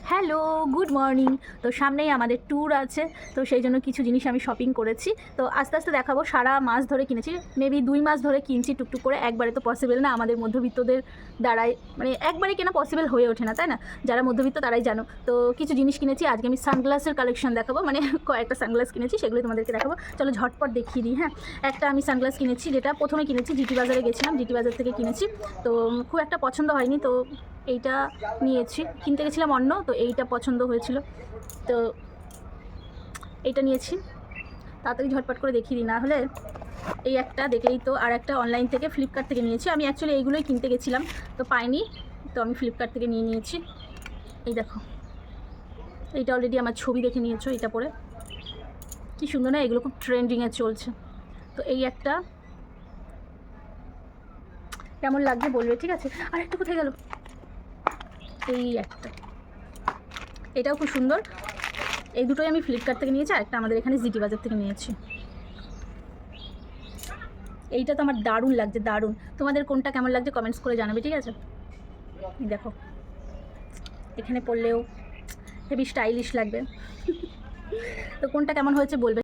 Hello, good morning. তো সামনেই আমাদের ট্যুর আছে, তো সেই জন্য কিছু জিনিস আমি শপিং করেছি। তো আস্তে আস্তে দেখাবো। সারা মাস ধরে কিনেছি, মেবি 2 মাস ধরে কিনছি টুকটুক করে। একবারে তো পসিবল না আমাদের মধ্যবিত্তদের দ্বারাই, মানে একবারে কেনা পসিবল হয়ে ওঠে না, তাই না? যারা মধ্যবিত্ত তারাই জানো। তো কিছু জিনিস কিনেছি। আজকে আমি সানগ্লাসের কালেকশন দেখাবো, মানে কয়েকটা সানগ্লাস কিনেছি, সেগুলো তোমাদেরকে দেখাবো। চলো ঝটপট দেখিয়ে দিই। হ্যাঁ, একটা আমি সানগ্লাস কিনেছি, যেটা প্রথমে কিনেছি জিটি বাজারে গেছিলাম, জিটি বাজার থেকে কিনেছি। তো খুব একটা পছন্দ হয়নি, তো এইটা নিয়েছি। কিনতে গেছিলাম অন্য, তো এইটা পছন্দ হয়েছিল, তো এইটা নিয়েছি। তাড়াতাড়ি ঝটপট করে দেখিয়ে দিই, না হলে এই একটা দেখলেই তো। আর একটা অনলাইন থেকে, ফ্লিপকার্ট থেকে নিয়েছি। আমি অ্যাকচুয়ালি এইগুলোই কিনতে গেছিলাম, তো পাইনি, তো আমি ফ্লিপকার্ট থেকে নিয়ে নিয়েছি। এই দেখো, এইটা অলরেডি আমার ছবি দেখে নিয়েছো। এইটা পরে কী সুন্দর না, এগুলো খুব ট্রেন্ডিংয়ে চলছে। তো এই একটা কেমন লাগবে বলবে, ঠিক আছে? আর একটা কোথায় গেল? এই একটা, এটাও খুব সুন্দর। এই দুটোই আমি ফ্লিপকার্ট থেকে নিয়েছি, আরেকটা আমাদের এখানে জিটি বাজার থেকে নিয়েছি। এইটা তো আমার দারুণ লাগছে, দারুণ। তোমাদের কোনটা কেমন লাগছে কমেন্টস করে জানাবে, ঠিক আছে? দেখো, এখানে পড়লেও হেভি স্টাইলিশ লাগবে। তো কোনটা কেমন হয়েছে বলবে।